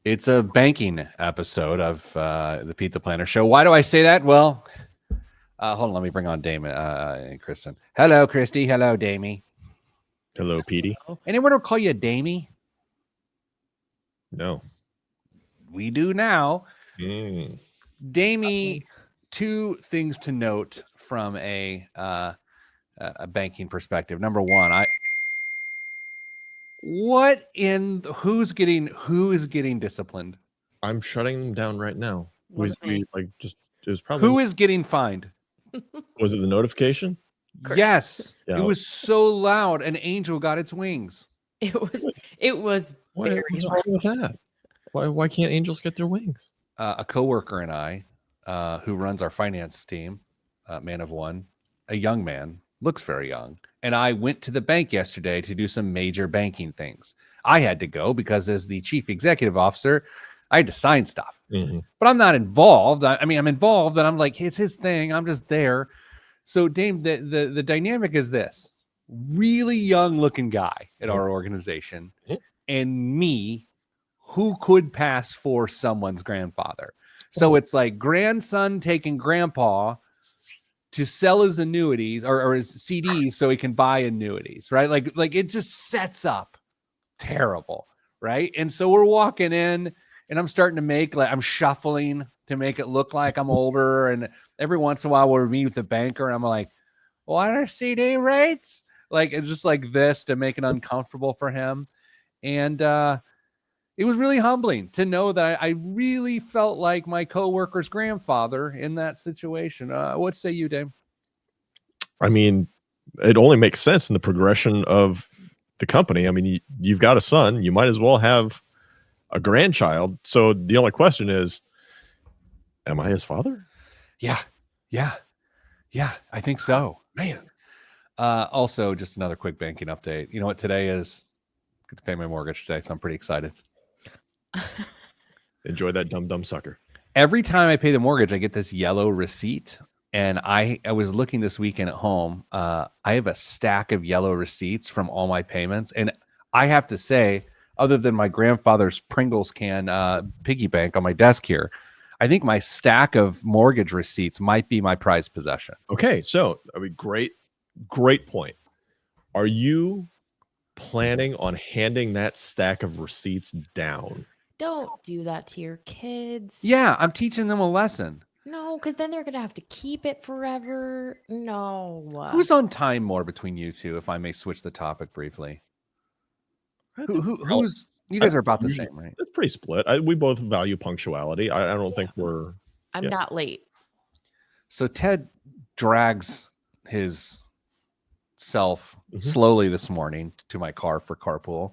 It's a banking episode of the Pete the Planner Show. Why do I say that? Well, hold on. Let me bring on Damon and Kristen. Hello, Christy. Hello, Damie. Hello, Petey. Anyone ever call you Damie? No. We do now. Mm. Damie, two things to note from a banking perspective. Number one, who is getting disciplined? I'm shutting them down right now. Wasn't me. It was probably Who is getting fined? was it the notification? Correct. Yes. Yeah. It was so loud an angel got its wings. It was very What's wrong with that? Why can't angels get their wings? A coworker and I, who runs our finance team, man of one, a young man, looks very young, and I went to the bank yesterday to do some major banking things. I had to go because as the chief executive officer, I had to sign stuff, but I'm not involved. I mean, I'm involved, and I'm like, it's his thing. I'm just there. So, Dame, the dynamic is this: really young looking guy at our organization, and me, who could pass for someone's grandfather. So it's like grandson taking grandpa to sell his annuities or his CDs so he can buy annuities, right? Like it just sets up terrible, right? And so we're walking in and I'm starting to I'm shuffling to make it look like I'm older. And every once in a while we'll meet with the banker and I'm like, what are CD rates? Like, it's just like this to make it uncomfortable for him. And it was really humbling to know that I really felt like my coworker's grandfather in that situation. What say you, Dave? I mean, it only makes sense in the progression of the company. I mean, you've got a son, you might as well have a grandchild. So the only question is, am I his father? Yeah, I think so, man. Also, just another quick banking update. You know what today is? I get to pay my mortgage today, so I'm pretty excited. Enjoy that dumb sucker. Every time I pay the mortgage, I get this yellow receipt. And I was looking this weekend at home. I have a stack of yellow receipts from all my payments. And I have to say, other than my grandfather's Pringles can piggy bank on my desk here, I think my stack of mortgage receipts might be my prized possession. Okay, so I mean, great point. Are you planning on handing that stack of receipts down? Don't do that to your kids. Yeah, I'm teaching them a lesson. No, because then they're gonna have to keep it forever. No. Who's on time more between you two, if I may switch the topic briefly? Who's you guys are about the same, right? It's pretty split. We both value punctuality. I don't think we're I'm not late. So Ted drags his self slowly this morning to my car for carpool.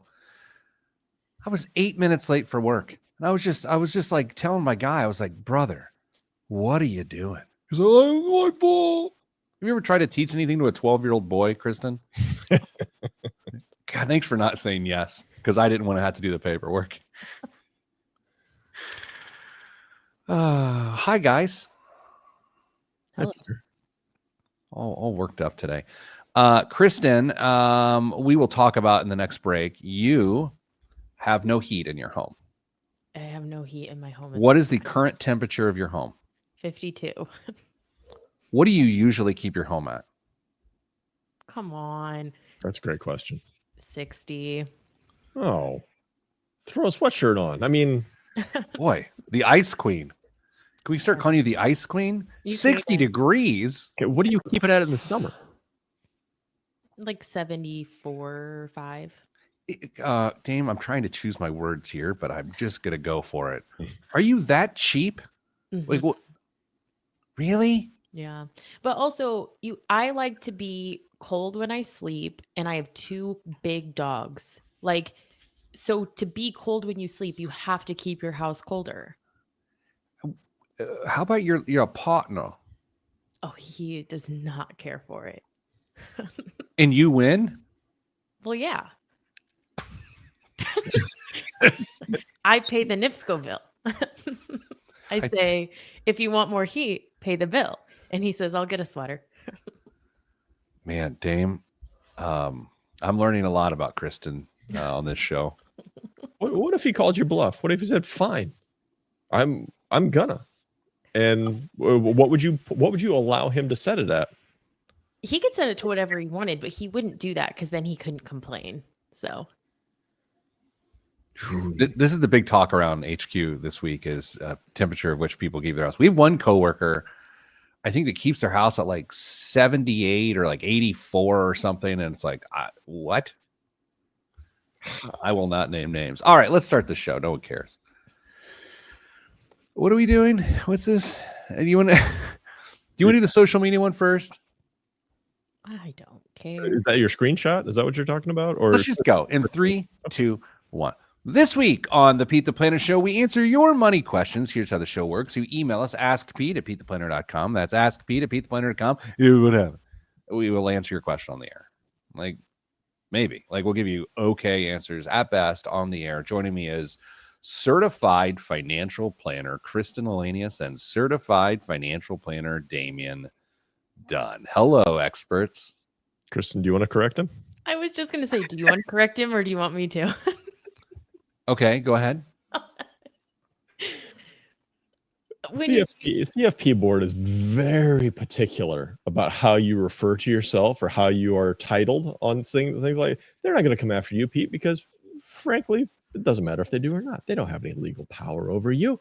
I was 8 minutes late for work. And I was just like telling my guy, I was like, brother, what are you doing? He's like, oh, my fault. Have you ever tried to teach anything to a 12-year-old boy, Kristen? God, thanks for not saying yes, because I didn't want to have to do the paperwork. Hi, guys. Hello. All worked up today. Kristen, we will talk about in the next break. You have no heat in your home. I have no heat in my home. What is the current temperature of your home? 52. What do you usually keep your home at? Come on. That's a great question. 60. Oh, throw a sweatshirt on. I mean, boy, the Ice Queen. Can we start calling you the Ice Queen? 60 degrees. Okay, what do you keep it at in the summer? Like 74, 5. Dame, I'm trying to choose my words here, but I'm just gonna go for it. Are you that cheap? Like, what? Really? Yeah, but also I like to be cold when I sleep, and I have 2 big dogs. Like, so to be cold when you sleep, you have to keep your house colder. How about your partner? Oh, he does not care for it. And you win? Well, yeah. I pay the NIPSCO bill. I say, if you want more heat, pay the bill. And he says, I'll get a sweater. Man, Dame, I'm learning a lot about Kristen on this show. What if he called you bluff? What if he said, "Fine, I'm gonna"? And what would you allow him to set it at? He could set it to whatever he wanted, but he wouldn't do that because then he couldn't complain. So This is the big talk around HQ this week is temperature of which people keep their house. We have one coworker, I think, that keeps their house at like 78 or like 84 or something. And it's like, what? I will not name names. All right, let's start the show. No one cares. What are we doing? What's this? Do you want to do the social media one first? I don't care. Is that your screenshot? Is that what you're talking about? Or Let's just go in 3, 2, 1. This week on the Pete the Planner Show, we answer your money questions. Here's how the show works. You email us, askpete@petetheplanner.com. That's askpete@petetheplanner.com. Whatever. We will answer your question on the air. Like, maybe. Like, we'll give you okay answers at best on the air. Joining me is certified financial planner Kristen Elanius and certified financial planner Damian Dunn. Hello, experts. Kristen, do you want to correct him? I was just going to say, do you want to correct him or do you want me to? Okay, go ahead. CFP board is very particular about how you refer to yourself or how you are titled on things like. They're not going to come after you, Pete, because frankly, it doesn't matter if they do or not. They don't have any legal power over you.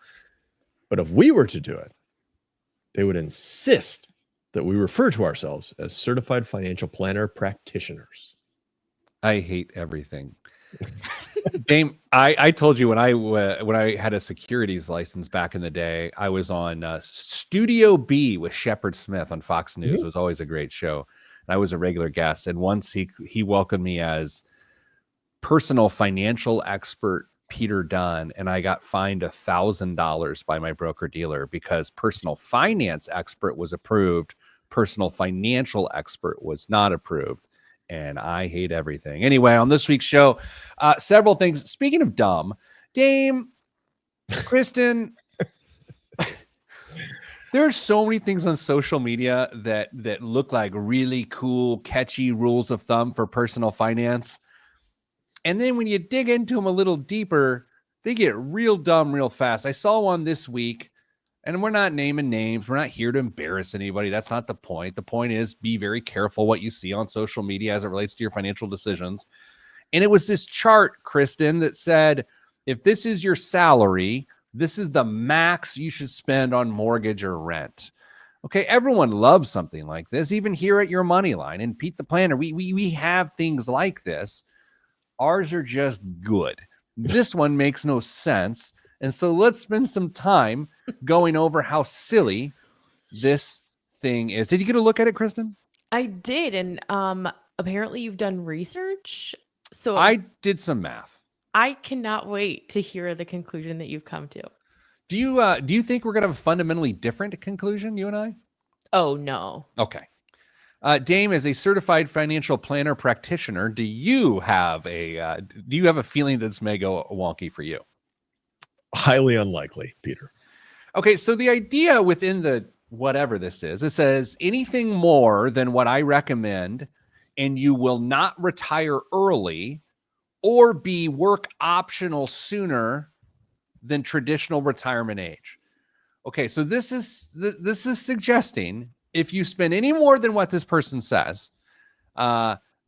But if we were to do it, they would insist that we refer to ourselves as certified financial planner practitioners. I hate everything. Dame, I told you when I had a securities license back in the day, I was on Studio B with Shepard Smith on Fox News. It was always a great show. And I was a regular guest. And once he welcomed me as personal financial expert Peter Dunn, and I got fined $1,000 by my broker dealer because personal finance expert was approved. Personal financial expert was not approved. And I hate everything. Anyway, on this week's show, several things. Speaking of dumb, Dame, Kristen, there are so many things on social media that look like really cool, catchy rules of thumb for personal finance. And then when you dig into them a little deeper, they get real dumb real fast. I saw one this week. And we're not naming names. We're not here to embarrass anybody. That's not the point. The point is be very careful what you see on social media as it relates to your financial decisions. And it was this chart, Kristen, that said, if this is your salary, this is the max you should spend on mortgage or rent. Okay, everyone loves something like this, even here at Your Money Line. And Pete the Planner, we have things like this. Ours are just good. This one makes no sense. And so let's spend some time going over how silly this thing is. Did you get a look at it, Kristen? I did. And apparently you've done research. So I did some math. I cannot wait to hear the conclusion that you've come to. Do you think we're going to have a fundamentally different conclusion, you and I? Oh, no. Okay. Dame, as a certified financial planner practitioner, do you have a feeling that this may go wonky for you? Highly unlikely, Peter. Okay, so the idea within the whatever this is, it says anything more than what I recommend, and you will not retire early or be work optional sooner than traditional retirement age. Okay, so this is suggesting if you spend any more than what this person says,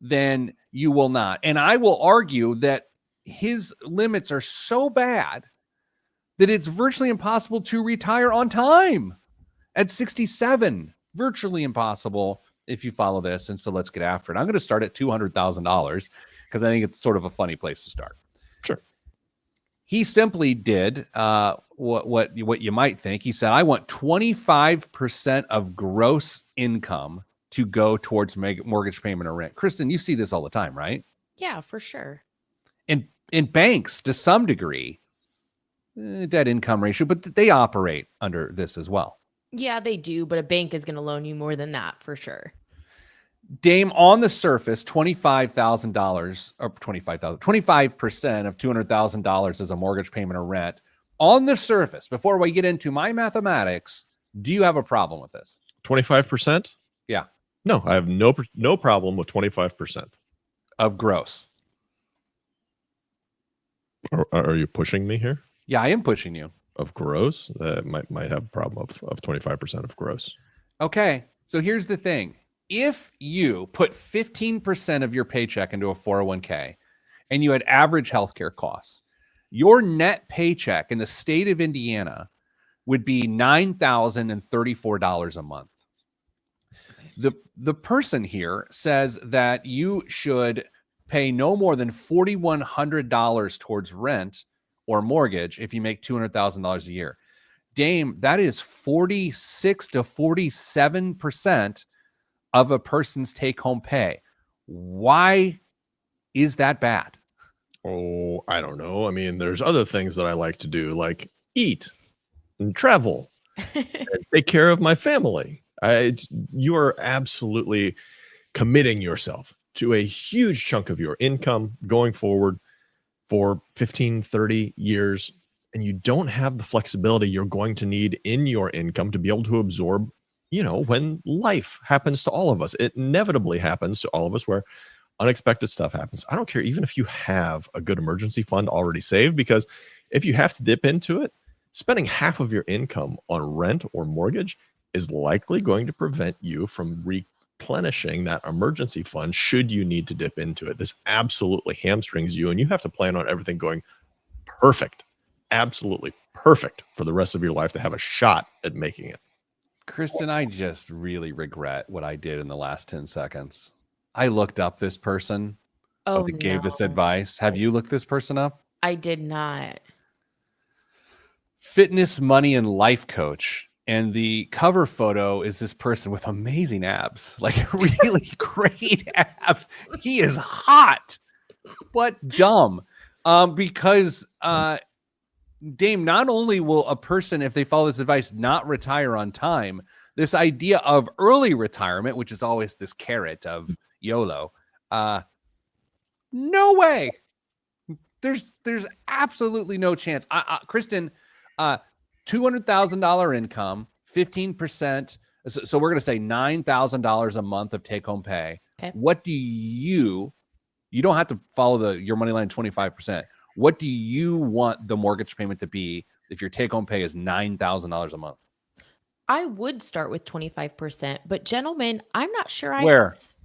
then you will not. And I will argue that his limits are so bad that it's virtually impossible to retire on time at 67. Virtually impossible if you follow this. And so let's get after it. I'm going to start at $200,000 because I think it's sort of a funny place to start. Sure. He simply did what you might think. He said, I want 25% of gross income to go towards mortgage payment or rent. Kristen, you see this all the time, right? Yeah, for sure. And in banks, to some degree, debt income ratio, but they operate under this as well. Yeah, they do, but a bank is going to loan you more than that for sure. Dame, on the surface, $25,000 or 25% of $200,000 is a mortgage payment or rent. On the surface, before we get into my mathematics, do you have a problem with this? 25%? Yeah. No, I have no problem with 25% of gross. Are you pushing me here? Yeah, I am pushing you. Of gross? That might have a problem of 25% of gross. Okay, so here's the thing. If you put 15% of your paycheck into a 401k and you had average healthcare costs, your net paycheck in the state of Indiana would be $9,034 a month. The person here says that you should pay no more than $4,100 towards rent or mortgage if you make $200,000 a year. Dame, that is 46 to 47% of a person's take-home pay. Why is that bad? Oh, I don't know. I mean, there's other things that I like to do, like eat and travel and take care of my family. You are absolutely committing yourself to a huge chunk of your income going forward for 15, 30 years, and you don't have the flexibility you're going to need in your income to be able to absorb, when life happens to all of us. It inevitably happens to all of us where unexpected stuff happens. I don't care even if you have a good emergency fund already saved, because if you have to dip into it, spending half of your income on rent or mortgage is likely going to prevent you from replenishing that emergency fund should you need to dip into it. This absolutely hamstrings you, and you have to plan on everything going perfect, absolutely perfect for the rest of your life to have a shot at making it. Kristen, I just really regret what I did in the last 10 seconds. I looked up this person that gave this advice. Have you looked this person up? I did not. Fitness, money, and life coach. And the cover photo is this person with amazing abs, like really great abs. He is hot, but dumb. Because Dame, not only will a person, if they follow this advice, not retire on time, this idea of early retirement, which is always this carrot of YOLO, no way. There's absolutely no chance. Kristen, $200,000 income, 15%. So we're going to say $9,000 a month of take-home pay. Okay. What do you don't have to follow your money line 25%. What do you want the mortgage payment to be if your take-home pay is $9,000 a month? I would start with 25%, but gentlemen, I'm not sure I Where? have as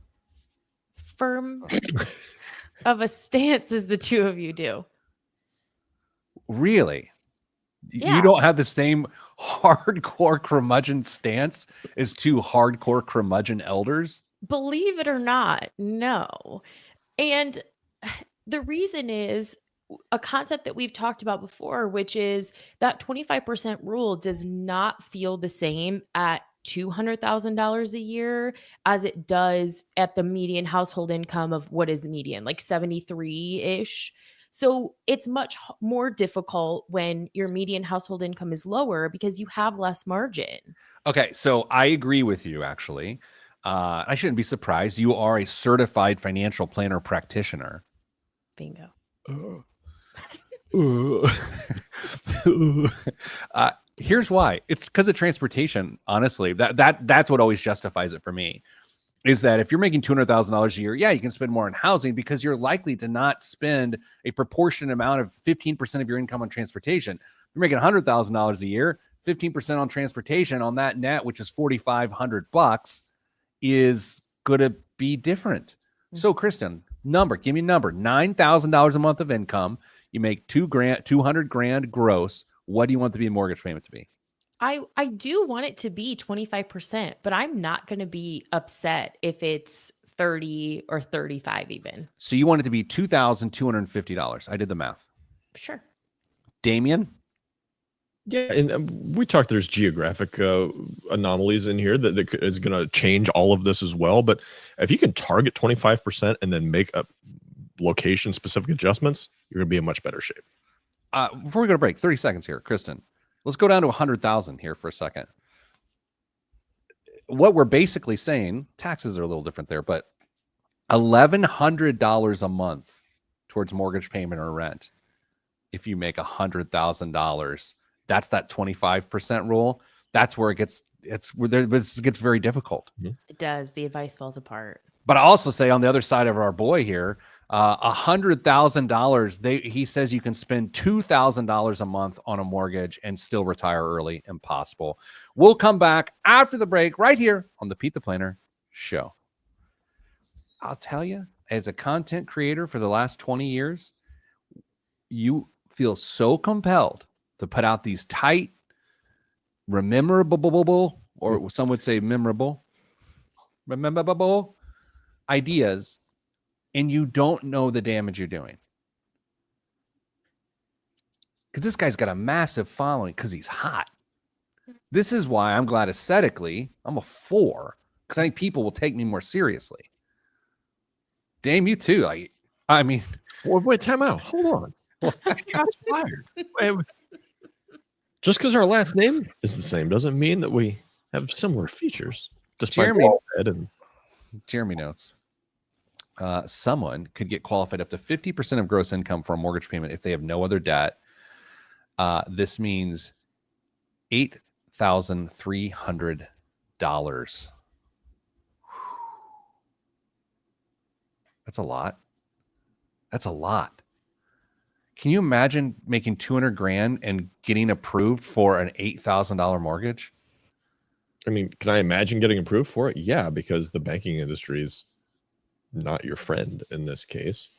firm of a stance as the two of you do. Really? Yeah. You don't have the same hardcore curmudgeon stance as two hardcore curmudgeon elders? Believe it or not, no. And the reason is a concept that we've talked about before, which is that 25% rule does not feel the same at $200,000 a year as it does at the median household income of what is the median, like 73-ish. So it's much more difficult when your median household income is lower because you have less margin. Okay, so I agree with you, actually. I shouldn't be surprised. You are a certified financial planner practitioner. Bingo. Here's why. It's because of transportation, honestly. That's what always justifies it for me. Is that if you're making $200,000 a year, yeah, you can spend more on housing because you're likely to not spend a proportionate amount of 15% of your income on transportation. If you're making $100,000 a year, 15% on transportation on that net, which is $4,500, is going to be different. So, Kristen, give me a number. $9,000 a month of income. You make $200,000 gross. What do you want the mortgage payment to be? I do want it to be 25%, but I'm not going to be upset if it's 30 or 35 even. So you want it to be $2,250. I did the math. Sure. Damien? Yeah, and we talked there's geographic anomalies in here that is going to change all of this as well. But if you can target 25% and then make up location-specific adjustments, you're going to be in much better shape. Before we go to break, 30 seconds here, Kristen. Let's go down to 100,000 here for a second. What we're basically saying, taxes are a little different there, but $1,100 a month towards mortgage payment or rent. If you make $100,000, that's that 25% rule. That's where it gets very difficult. It does. The advice falls apart. But I also say on the other side of our boy here, $100,000. He says you can spend $2,000 a month on a mortgage and still retire early. Impossible. We'll come back after the break right here on the Pete the Planner Show. I'll tell you, as a content creator for the last 20 years, you feel so compelled to put out these tight, memorable, or some would say memorable ideas, and you don't know the damage you're doing. Because this guy's got a massive following because he's hot. This is why I'm glad aesthetically I'm a 4, because I think people will take me more seriously. Dame, you too. I mean, wait, time out. Hold on. Shots fired. Wait. Just because our last name is the same doesn't mean that we have similar features. Jeremy notes. Someone could get qualified up to 50% of gross income for a mortgage payment if they have no other debt. This means $8,300. That's a lot. That's a lot. Can you imagine making $200,000 and getting approved for an $8,000 mortgage? I mean, can I imagine getting approved for it? Yeah, because the banking industry is not your friend in this case.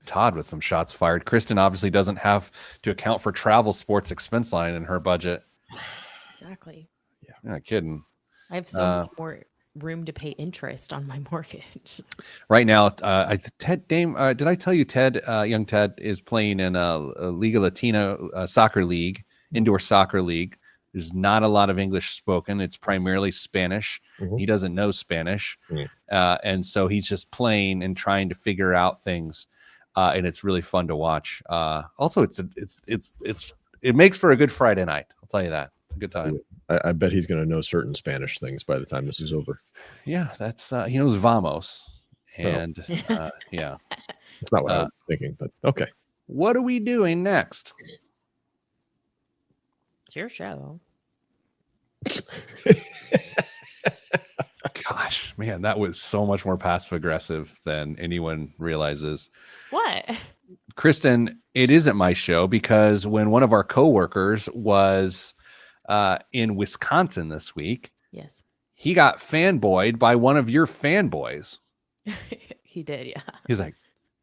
Todd with some shots fired. Kristen obviously doesn't have to account for travel sports expense line in her budget. Exactly. Yeah, you're not kidding. I have so much more room to pay interest on my mortgage. Right now, Ted Dame, did I tell you Ted, young Ted, is playing in a Liga Latina soccer league, indoor soccer league. There's not a lot of English spoken. It's primarily Spanish. Mm-hmm. He doesn't know Spanish. And so he's just playing and trying to figure out things. And it's really fun to watch. Also, it makes for a good Friday night. I'll tell you that. It's a good time. I bet he's going to know certain Spanish things by the time this is over. Yeah, that's he knows vamos. And yeah. It's not what I was thinking, but okay. What are we doing next? It's your show. Gosh, man, that was so much more passive aggressive than anyone realizes. What? Kristen, it isn't my show because when one of our coworkers was in Wisconsin this week, yes, he got fanboyed by one of your fanboys. He did, yeah. He's like,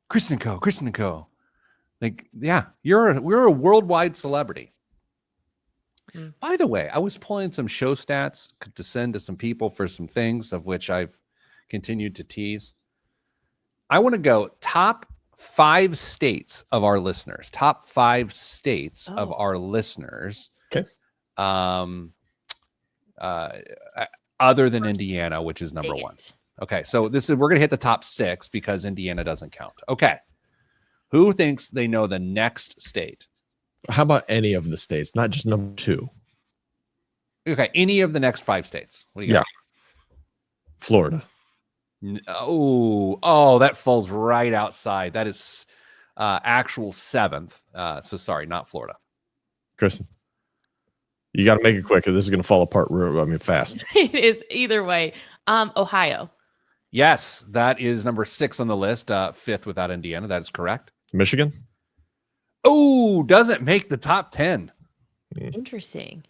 Kristen and Co. Like, yeah, we're a worldwide celebrity. By the way, I was pulling some show stats to send to some people for some things of which I've continued to tease. I want to go top 5 states of our listeners. Top 5 states of our listeners. Okay. Other than Indiana, which is number 1. Okay, so we're going to hit the top 6 because Indiana doesn't count. Okay. Who thinks they know the next state? How about any of the states, not just number 2? Okay, any of the next 5 states. What do you got? Florida. Oh, that falls right outside. That is actual 7th. So sorry, not Florida. Kristen, you got to make it quick, or this is going to fall apart. Fast. It is either way. Ohio. Yes, that is number 6 on the list. 5th without Indiana. That is correct. Michigan. Oh, doesn't make the top 10. Interesting.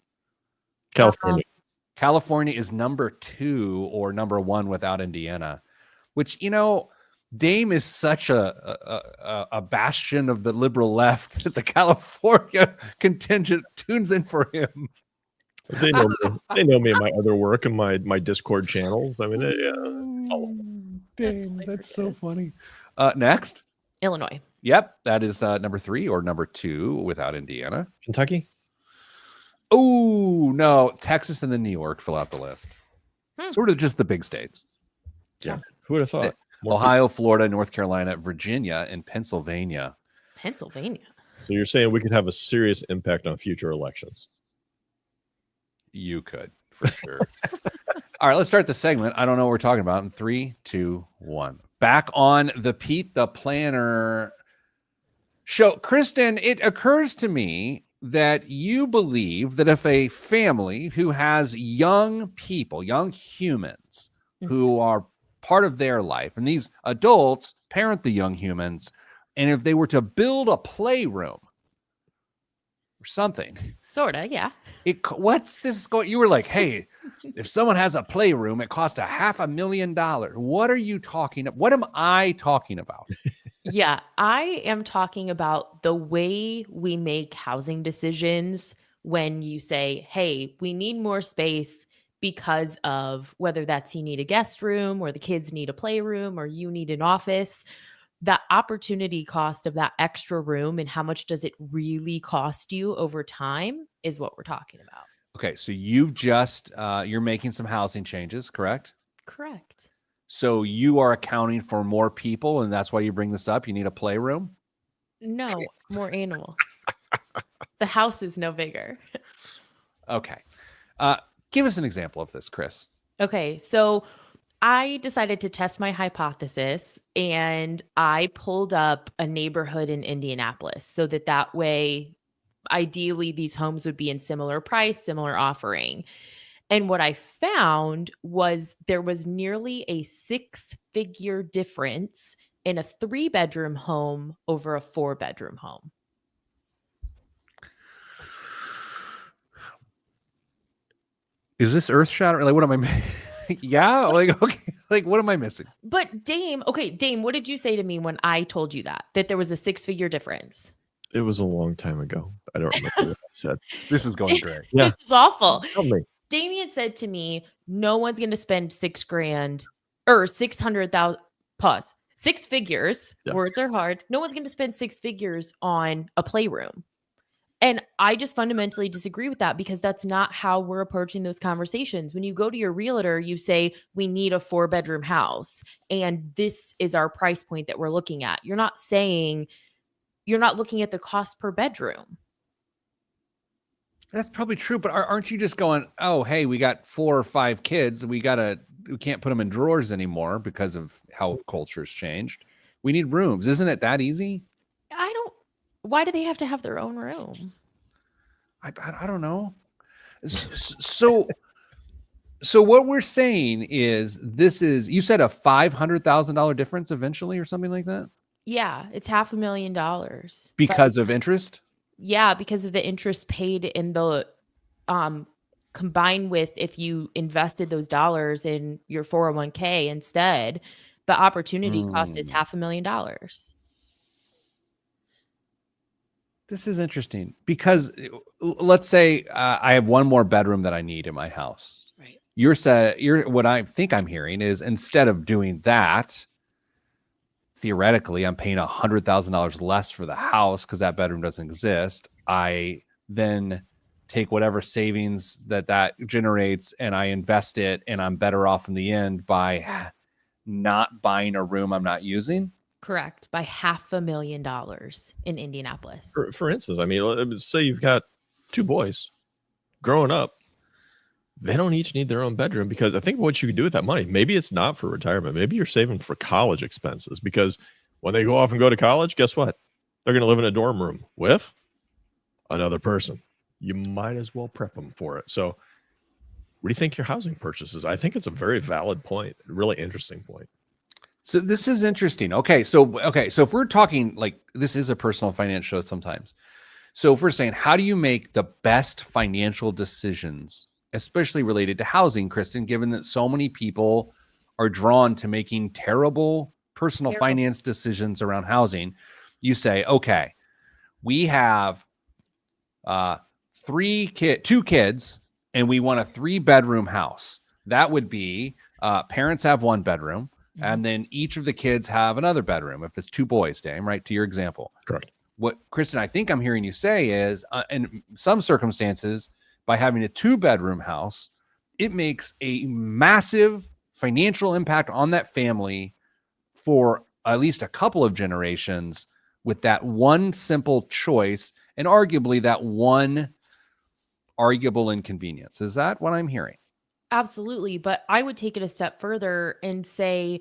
California. California is number 2 or number 1 without Indiana, which, Dame is such a bastion of the liberal left that the California contingent tunes in for him. They know me in my other work and my Discord channels. I mean, Dame, that's so funny. Next. Illinois. Yep, that is number 3 or number 2 without Indiana. Kentucky? Oh, no. Texas and then New York fill out the list. Sort of just the big states. Yeah. Who would have thought? Ohio, Florida, North Carolina, Virginia, and Pennsylvania. Pennsylvania. So you're saying we could have a serious impact on future elections? You could, for sure. All right, let's start the segment. I don't know what we're talking about in 3, 2, 1. Back on the Pete the Planner show. Kristen, it occurs to me that you believe that if a family who has young people, young humans who are part of their life. And these adults parent the young humans. And if they were to build a playroom or something, Sorta, yeah. what's this going? You were like, hey, if someone has a playroom, it costs $500,000. What are you talking about? What am I talking about? Yeah, I am talking about the way we make housing decisions when you say, hey, we need more space because of whether that's you need a guest room or the kids need a playroom or you need an office. That opportunity cost of that extra room and how much does it really cost you over time is what we're talking about. Okay, so you've just you're making some housing changes, correct? Correct. So you are accounting for more people, and that's why you bring this up. You need a playroom. No, more animals. The house is no bigger. Okay, give us an example of this, Chris. Okay, so I decided to test my hypothesis and I pulled up a neighborhood in Indianapolis so that way, ideally, these homes would be in similar price, similar offering. And what I found was there was nearly a 6-figure difference in a 3-bedroom home over a 4-bedroom home. Is this earth shattering? Like, what am I? Yeah, like, okay, like, what am I missing? But Dame, what did you say to me when I told you that there was a 6-figure difference? It was a long time ago. I don't remember what I said. This is going great. Yeah. This is awful. Tell me. Damien said to me, no one's going to spend $6,000 or 600,000 plus 6 figures. Yeah. Words are hard. No one's going to spend 6 figures on a playroom. And I just fundamentally disagree with that because that's not how we're approaching those conversations. When you go to your realtor, you say, we need a 4-bedroom house. And this is our price point that we're looking at. You're not looking at the cost per bedroom. That's probably true, but aren't you just going, oh, hey, we got 4 or 5 kids. We can't put them in drawers anymore because of how culture's changed. We need rooms. Isn't it that easy? Why do they have to have their own room? I don't know. So what we're saying is you said a $500,000 difference eventually or something like that? Yeah, it's $500,000. Because of interest? Yeah, because of the interest paid in the combined with if you invested those dollars in your 401k instead, the opportunity cost is $500,000. This is interesting because let's say I have one more bedroom that I need in my house. Right. What I think I'm hearing is instead of doing that, theoretically, I'm paying $100,000 less for the house because that bedroom doesn't exist. I then take whatever savings that generates and I invest it, and I'm better off in the end by not buying a room I'm not using. Correct. By $500,000 in Indianapolis. For instance, I mean, say you've got 2 boys growing up. They don't each need their own bedroom because I think what you can do with that money, maybe it's not for retirement. Maybe you're saving for college expenses because when they go off and go to college, guess what? They're going to live in a dorm room with another person. You might as well prep them for it. So what do you think your housing purchase is? I think it's a very valid point, a really interesting point. So this is interesting. Okay. So if we're talking like this is a personal finance show sometimes. So if we're saying, how do you make the best financial decisions, especially related to housing, Kristen, given that so many people are drawn to making terrible personal finance decisions around housing, you say, okay, we have 2 kids and we want a 3-bedroom house. That would be parents have 1 bedroom. And then each of the kids have another bedroom. If it's 2 boys, Dame, right? To your example. Correct. What, Kristen, I think I'm hearing you say is, in some circumstances, by having a 2-bedroom house, it makes a massive financial impact on that family for at least a couple of generations with that one simple choice and arguably that one arguable inconvenience. Is that what I'm hearing? Absolutely. But I would take it a step further and say,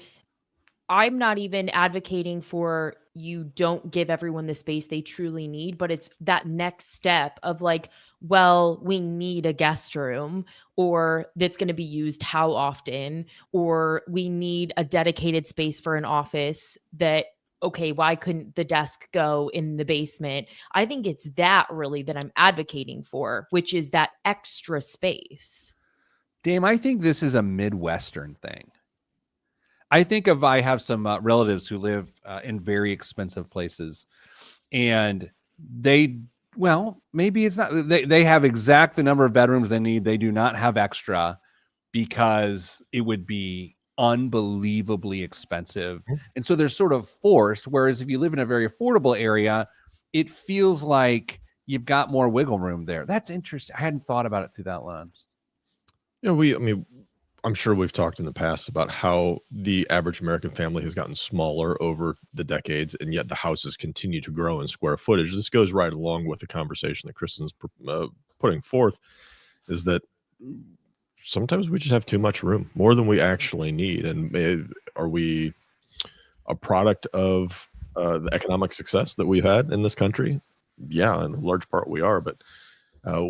I'm not even advocating for you don't give everyone the space they truly need, but it's that next step of like, well, we need a guest room, or that's going to be used how often, or we need a dedicated space for an office that, okay, why couldn't the desk go in the basement? I think it's that really that I'm advocating for, which is that extra space. Dame, I think this is a Midwestern thing. I have some relatives who live in very expensive places, and maybe it's not, they have exact the number of bedrooms they need. They do not have extra because it would be unbelievably expensive. And so they're sort of forced. Whereas if you live in a very affordable area, it feels like you've got more wiggle room there. That's interesting. I hadn't thought about it through that lens. I'm sure we've talked in the past about how the average American family has gotten smaller over the decades, and yet the houses continue to grow in square footage. This goes right along with the conversation that Kristen's putting forth, is that sometimes we just have too much room, more than we actually need. And are we a product of the economic success that we've had in this country? Yeah, in large part we are, but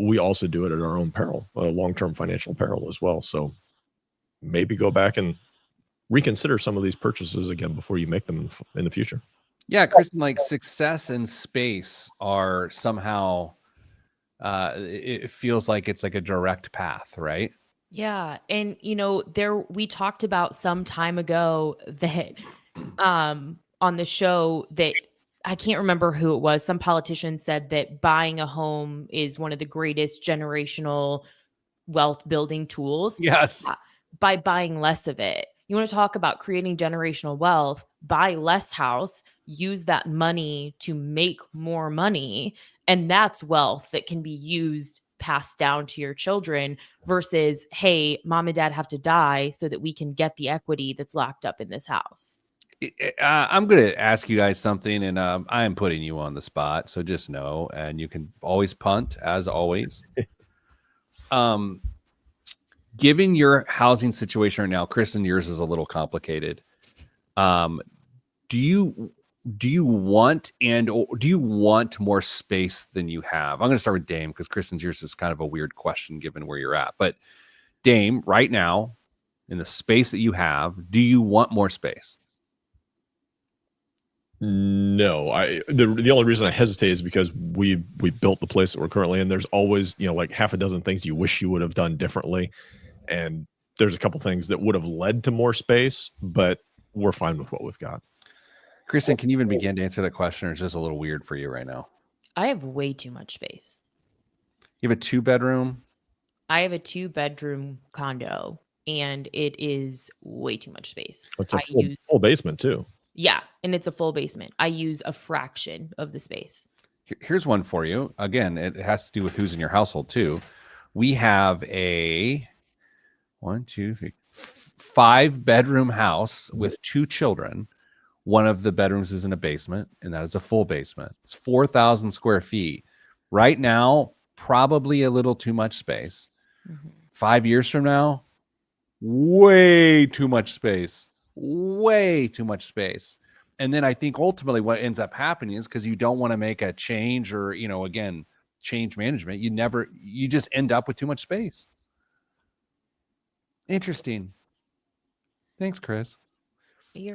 we also do it at our own peril, long-term financial peril as well. So maybe go back and reconsider some of these purchases again before you make them in the future. Yeah, Kristen, like success and space are somehow, it feels like it's like a direct path, right? Yeah. And, we talked about some time ago that on the show that I can't remember who it was. Some politician said that buying a home is one of the greatest generational wealth building tools. Yes. By buying less of it. You want to talk about creating generational wealth, buy less house, use that money to make more money. And that's wealth that can be used, passed down to your children versus, hey, mom and dad have to die so that we can get the equity that's locked up in this house. I'm going to ask you guys something, and I am putting you on the spot. So just know, and you can always punt as always. Given your housing situation right now, Kristen, yours is a little complicated. Do you want more space than you have? I'm going to start with Dame because Kristen's yours is kind of a weird question given where you're at. But Dame, right now, in the space that you have, do you want more space? No, the only reason I hesitate is because we built the place that we're currently in. There's always, like half a dozen things you wish you would have done differently. And there's a couple things that would have led to more space, but we're fine with what we've got. Kristen, can you even begin to answer that question, or is this a little weird for you right now? I have way too much space. You have a 2-bedroom? I have a 2-bedroom condo, and it is way too much space. It's a full basement too. Yeah, and it's a full basement. I use a fraction of the space. Here's one for you. Again, it has to do with who's in your household too. We have a 5-bedroom house with 2 children. One of the bedrooms is in a basement, and that is a full basement. It's 4,000 square feet. Right now, probably a little too much space. 5 years from now, way too much space. Way too much space. And then I think ultimately what ends up happening is because you don't want to make a change or, again, change management, you just end up with too much space. Interesting. Thanks, Chris.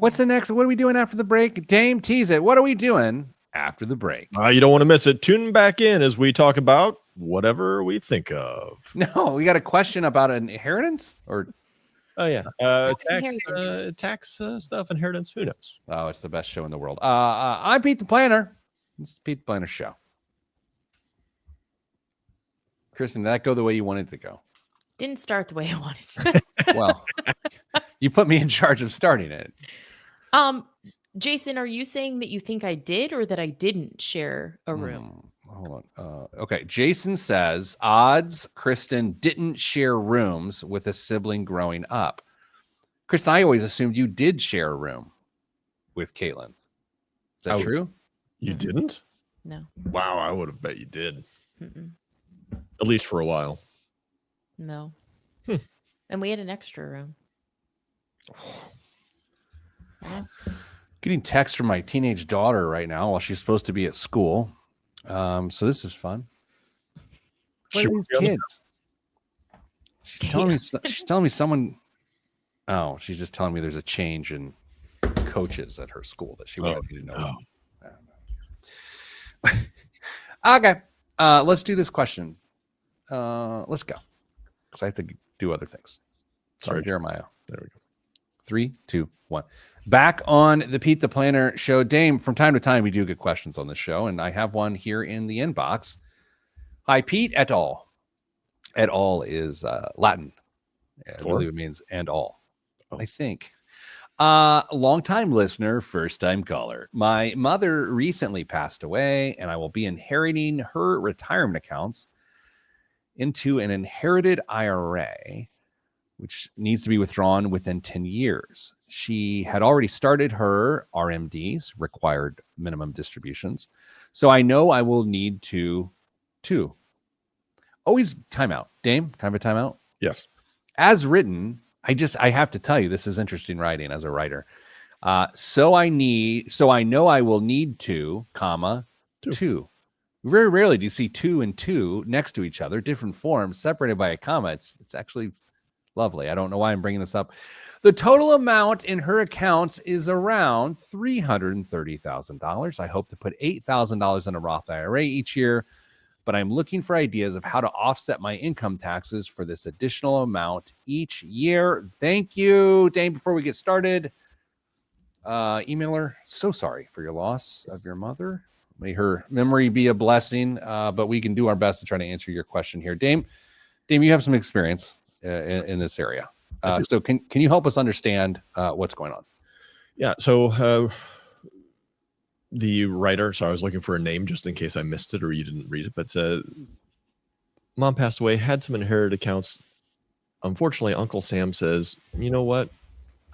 What's the next? What are we doing after the break? Dame, tease it. What are we doing after the break? You don't want to miss it. Tune back in as we talk about whatever we think of. No, we got a question about an inheritance or... Oh, yeah. Tax stuff, inheritance. Who knows? Oh, it's the best show in the world. I'm Pete the Planner. This is Pete the Planner Show. Kristen, did that go the way you wanted it to go? Didn't start the way I wanted to. Well, you put me in charge of starting it. Jason, are you saying that you think I did or that I didn't share a room? Hold on. Okay. Jason says odds Kristen didn't share rooms with a sibling growing up. Kristen, I always assumed you did share a room with Caitlin. Is that true? You didn't? No. Wow, I would have bet you did. Mm-mm. At least for a while. No. And we had an extra room. Yeah. Getting texts from my teenage daughter right now while she's supposed to be at school. So this is fun. What are these kids? She's telling me someone. Oh, she's just telling me there's a change in coaches at her school that she wanted me to know. Okay. Let's do this question. Let's go. Because I have to do other things. Sorry, Jeremiah. There we go. 3, 2, 1. Back on the Pete the Planner show. Dame, from time to time, we do get questions on this show, and I have one here in the inbox. Hi, Pete, et al. Et al is Latin. I believe it means and all. I think. Long-time listener, first-time caller. My mother recently passed away, and I will be inheriting her retirement accounts into an inherited IRA, which needs to be withdrawn within 10 years. She had already started her RMDs, required minimum distributions. So I know I will need to always timeout. Dame, time for timeout? Yes. As written, I have to tell you, this is interesting writing as a writer. So I know I will need to, comma, two. Very rarely do you see 2 and 2 next to each other, different forms, separated by a comma. It's actually lovely. I don't know why I'm bringing this up. The total amount in her accounts is around $330,000. I hope to put $8,000 in a Roth IRA each year, but I'm looking for ideas of how to offset my income taxes for this additional amount each year. Thank you, Dane. Before we get started, emailer, so sorry for your loss of your mother. May her memory be a blessing, but we can do our best to try to answer your question here. Dame, you have some experience in this area. So can you help us understand what's going on? Yeah. So the writer, so I was looking for a name just in case I missed it or you didn't read it, but mom passed away, had some inherited accounts. Unfortunately, Uncle Sam says, you know what?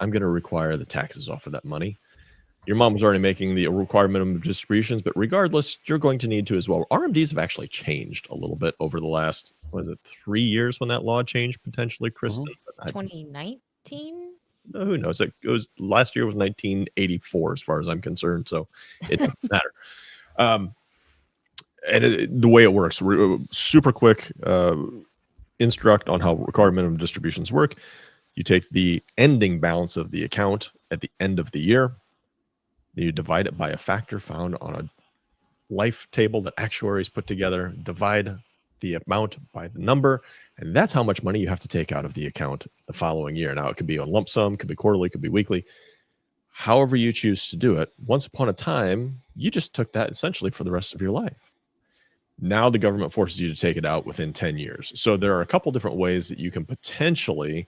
I'm going to require the taxes off of that money. Your mom was already making the required minimum distributions, but regardless, you're going to need to as well. RMDs have actually changed a little bit over the last, 3 years when that law changed potentially, Kristen? 2019? Who knows? It was last year was 1984 as far as I'm concerned, so it doesn't matter. And the way it works, super quick instruct on how required minimum distributions work. You take the ending balance of the account at the end of the year. You divide it by a factor found on a life table that actuaries put together, divide the amount by the number, and that's how much money you have to take out of the account the following year. Now, it could be a lump sum, could be quarterly, could be weekly. However you choose to do it, once upon a time, you just took that essentially for the rest of your life. Now the government forces you to take it out within 10 years. So there are a couple different ways that you can potentially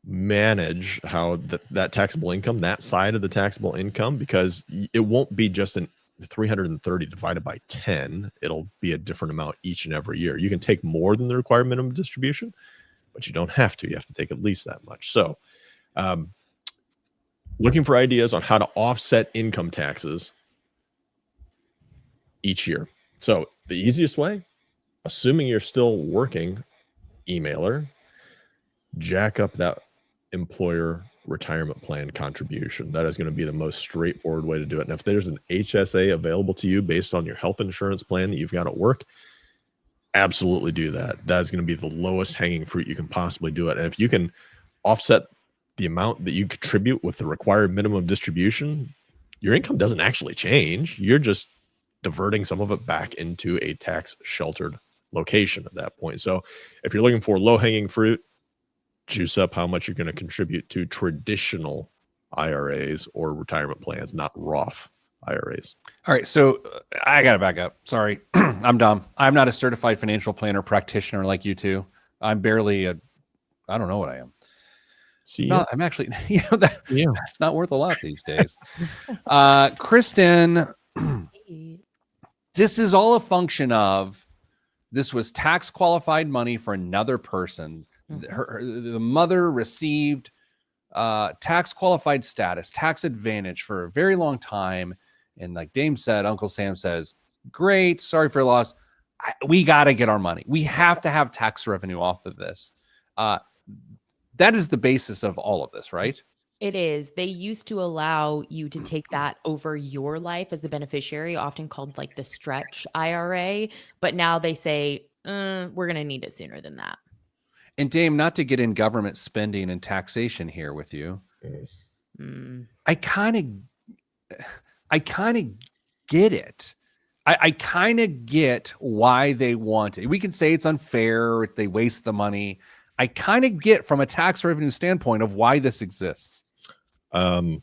manage how that taxable income, that side of the taxable income, because it won't be just an 330 divided by 10. It'll be a different amount each and every year. You can take more than the required minimum distribution, but you don't have to. You have to take at least that much. So looking for ideas on how to offset income taxes each year. So the easiest way, assuming you're still working, emailer, jack up that employer retirement plan contribution. That is going to be the most straightforward way to do it. And if there's an HSA available to you based on your health insurance plan that you've got at work, absolutely do that. That is going to be the lowest hanging fruit you can possibly do it. And if you can offset the amount that you contribute with the required minimum distribution, your income doesn't actually change. You're just diverting some of it back into a tax sheltered location at that point. So if you're looking for low hanging fruit, juice up how much you're going to contribute to traditional IRAs or retirement plans, not Roth IRAs. All right. So I got to back up. Sorry. I'm dumb. I'm not a certified financial planner practitioner like you two. I'm barely I don't know what I am. See, no, I'm actually, that's not worth a lot these days. Kristen, this is all a function of, this was tax qualified money for another person. The mother received tax qualified status, tax advantage for a very long time. And like Dame said, Uncle Sam says, great, sorry for your loss. We got to get our money. We have to have tax revenue off of this. That is the basis of all of this, right? It is. They used to allow you to take that over your life as the beneficiary, often called like the stretch IRA. But now they say, we're going to need it sooner than that. And Dame, not to get in government spending and taxation here with you, Mm. I kind of get it. I kind of get why they want it. We can say it's unfair, they waste the money. I kind of get from a tax revenue standpoint of why this exists. If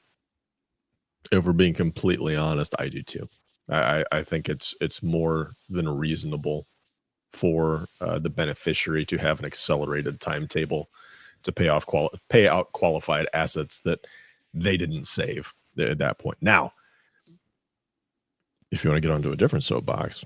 we're being completely honest, I do too. I think it's more than reasonable for the beneficiary to have an accelerated timetable to pay out qualified assets that they didn't save at that point. Now, if you want to get onto a different soapbox,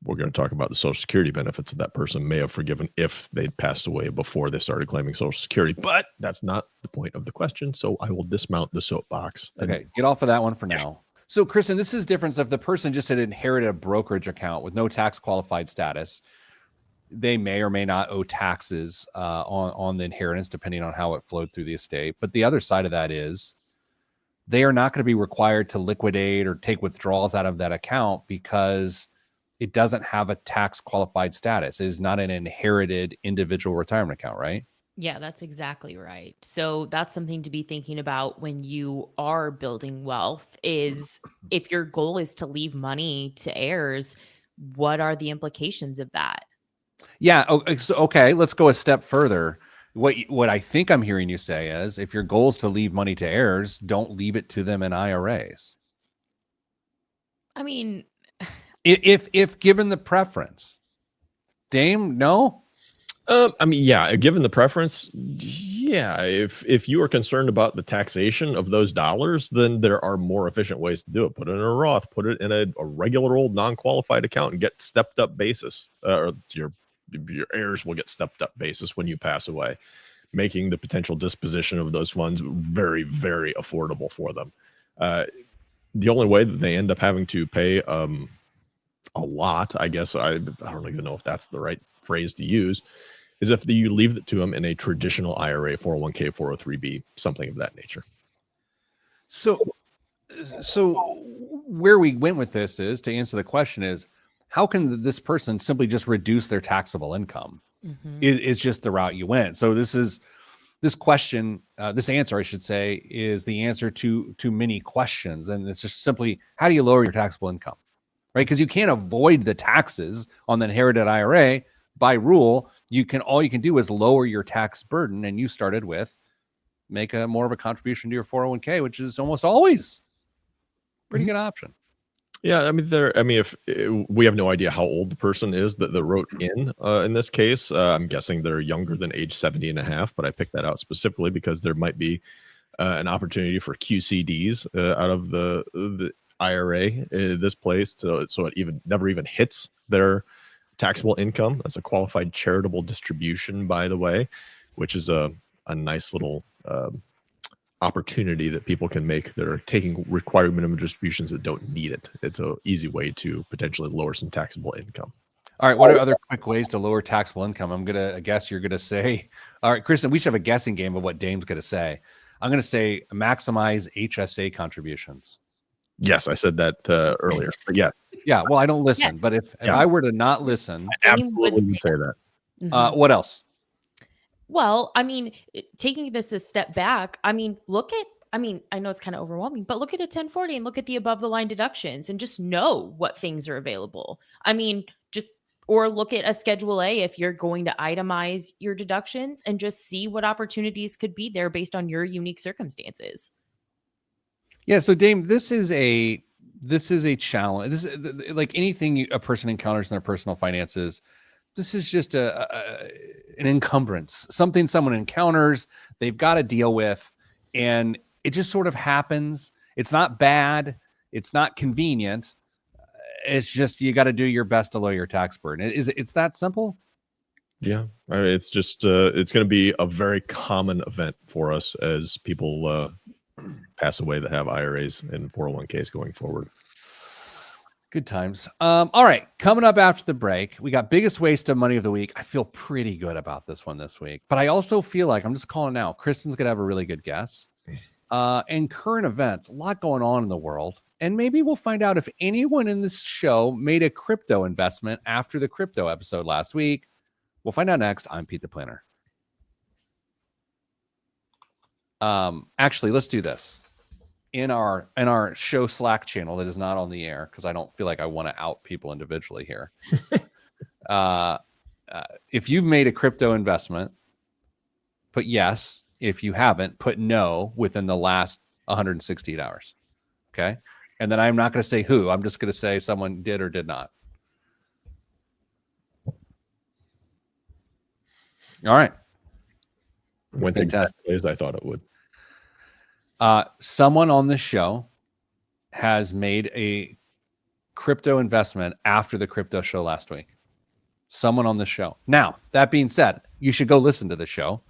we're going to talk about the Social Security benefits that that person may have forgiven if they'd passed away before they started claiming Social Security. But that's not the point of the question. So I will dismount the soapbox. Okay, get off of that one for now. So, Kristen, this is different. If the person just had inherited a brokerage account with no tax qualified status, they may or may not owe taxes on the inheritance, depending on how it flowed through the estate. But the other side of that is they are not going to be required to liquidate or take withdrawals out of that account because it doesn't have a tax qualified status. It is not an inherited individual retirement account, right? Yeah, that's exactly right. So that's something to be thinking about when you are building wealth is if your goal is to leave money to heirs, what are the implications of that? Yeah. Okay. Let's go a step further. What I think I'm hearing you say is if your goal is to leave money to heirs, don't leave it to them in IRAs. I mean, If given the preference, Dame, no. I mean, yeah, given the preference, yeah. If you are concerned about the taxation of those dollars, then there are more efficient ways to do it. Put it in a Roth, put it in a regular old non-qualified account, and get stepped up basis. Or your heirs will get stepped up basis when you pass away, making the potential disposition of those funds very, very affordable for them. The only way that they end up having to pay a lot, I guess, I don't even know if that's the right phrase to use, is if you leave it to them in a traditional IRA, 401k, 403b, something of that nature. So where we went with this is to answer the question is how can this person simply just reduce their taxable income? It's just the route you went. So this question, this answer, I should say, is the answer to many questions. And it's just simply, how do you lower your taxable income? Right? Because you can't avoid the taxes on the inherited IRA by rule. All you can do is lower your tax burden. And you started with make a more of a contribution to your 401k, which is almost always a pretty good option. Yeah, I mean, if we have no idea how old the person is that wrote in this case, I'm guessing they're younger than age 70 and a half, but I picked that out specifically because there might be an opportunity for QCDs out of the IRA in this place, so it never even hits their taxable income. That's a qualified charitable distribution, by the way, which is a nice little opportunity that people can make that are taking required minimum distributions that don't need it. It's an easy way to potentially lower some taxable income. All right. What are other quick ways to lower taxable income? I'm going to guess you're going to say, all right, Kristen, we should have a guessing game of what Dame's going to say. I'm going to say maximize HSA contributions. Yes, I said that earlier, but yes. Yeah. Well, I don't listen, but if I were to not listen, I absolutely would say that. What else? Well, I mean, taking this a step back, I mean, I know it's kind of overwhelming, but look at a 1040 and look at the above the line deductions and just know what things are available. I mean, or look at a Schedule A if you're going to itemize your deductions and just see what opportunities could be there based on your unique circumstances. Yeah. So Dame, this is a challenge. This is like anything a person encounters in their personal finances. This is just an encumbrance, something someone encounters, they've got to deal with, and it just sort of happens. It's not bad. It's not convenient. It's just, you got to do your best to lower your tax burden. It's that simple. Yeah. I mean, it's just, it's going to be a very common event for us as people pass away that have IRAs and 401ks going forward. Good times. All right. Coming up after the break, we got biggest waste of money of the week. I feel pretty good about this one this week, but I also feel like I'm just calling now. Kristen's going to have a really good guess. and current events. A lot going on in the world. And maybe we'll find out if anyone in this show made a crypto investment after the crypto episode last week. We'll find out next. I'm Pete the Planner. Actually, let's do this. In our show Slack channel that is not on the air, because I don't feel like I want to out people individually here. If you've made a crypto investment, put yes. If you haven't, put no within the last 168 hours. Okay. And then I'm not going to say who. I'm just going to say someone did or did not. All right. Went exactly as I thought it would. Someone on this show has made a crypto investment after the crypto show last week. Someone on the show. Now, that being said, you should go listen to the show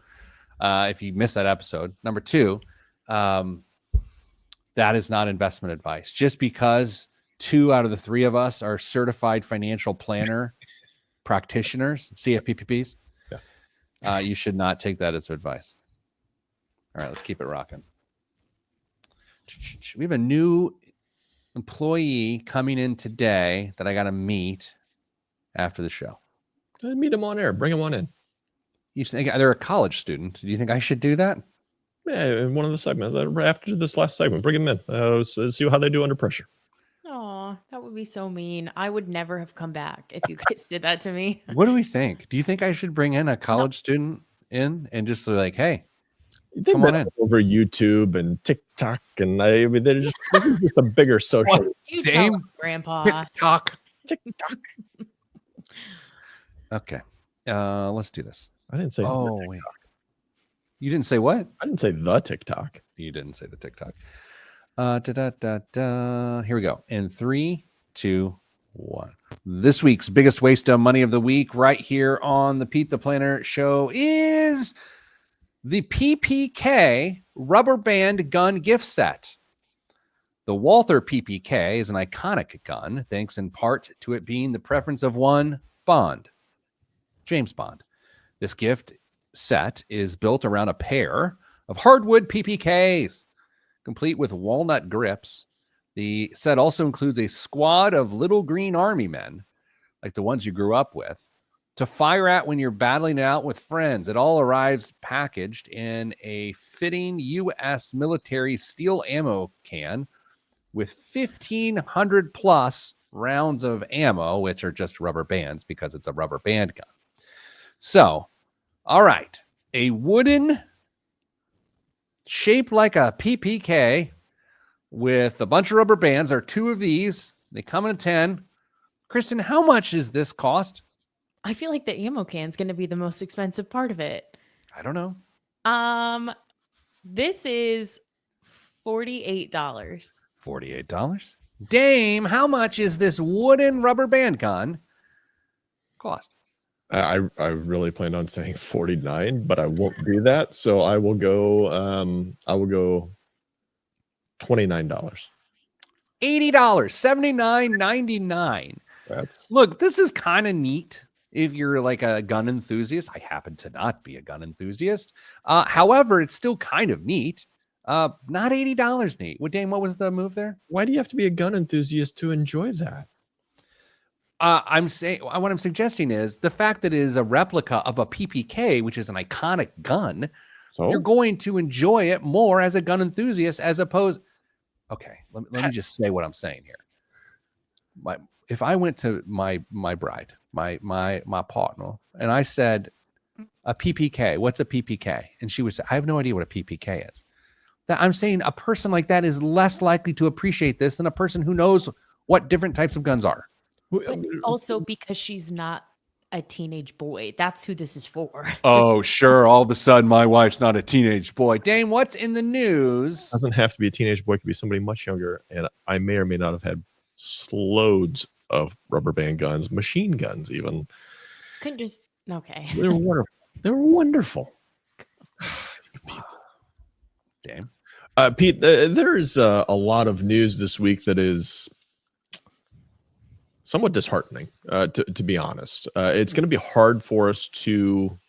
if you missed that episode. Number two, that is not investment advice. Just because 2 out of the 3 of us are certified financial planner practitioners, CFPPPs, you should not take that as advice. All right, let's keep it rocking. We have a new employee coming in today that I got to meet after the show. Meet him on air. Bring him on in. You think they're a college student? Do you think I should do that? Yeah, in one of the segments after this last segment, bring him in. Let's see how they do under pressure. Oh, that would be so mean. I would never have come back if you guys did that to me. What do we think? Do you think I should bring in a college student in and just like, hey, they've come been on in over YouTube and TikTok, and they're just a bigger social. You tell him, Grandpa. TikTok. TikTok. Okay, let's do this. I didn't say. Oh, wait. You didn't say what? I didn't say the TikTok. You didn't say the TikTok. Here we go. In 3, 2, 1. This week's biggest waste of money of the week, right here on the Pete the Planner show, is the PPK rubber band gun gift set. The Walther PPK is an iconic gun, thanks in part to it being the preference of one Bond, James Bond. This gift set is built around a pair of hardwood PPKs, complete with walnut grips. The set also includes a squad of little green army men, like the ones you grew up with, to fire at when you're battling it out with friends. It all arrives packaged in a fitting U.S. military steel ammo can with 1,500 plus rounds of ammo, which are just rubber bands because it's a rubber band gun. So, all right, a wooden shaped like a PPK with a bunch of rubber bands. There are 2 of these. They come in a 10. Kristen, how much does this cost? I feel like the ammo can is going to be the most expensive part of it. I don't know. This is $48. $48. Dame, how much is this wooden rubber band gun cost? I really planned on saying 49, but I won't do that. So I will go $29. $80. $79.99. Look, this is kind of neat if you're like a gun enthusiast. I happen to not be a gun enthusiast. However, it's still kind of neat. Not $80 neat. Dane, what was the move there? Why do you have to be a gun enthusiast to enjoy that? What I'm suggesting is the fact that it is a replica of a PPK, which is an iconic gun. So you're going to enjoy it more as a gun enthusiast as opposed. Okay, let me just say what I'm saying here. If I went to my bride, my partner, and I said a PPK, what's a PPK? And she would say, I have no idea what a PPK is. That I'm saying a person like that is less likely to appreciate this than a person who knows what different types of guns are. But also because she's not a teenage boy. That's who this is for. Oh, sure. All of a sudden, my wife's not a teenage boy. Dane, what's in the news? It doesn't have to be a teenage boy. It could be somebody much younger. And I may or may not have had loads of rubber band guns, machine guns even. Couldn't just, okay. They were wonderful. They were wonderful. Dane? Pete, there's a lot of news this week that is somewhat disheartening, to be honest. It's going to be hard for us to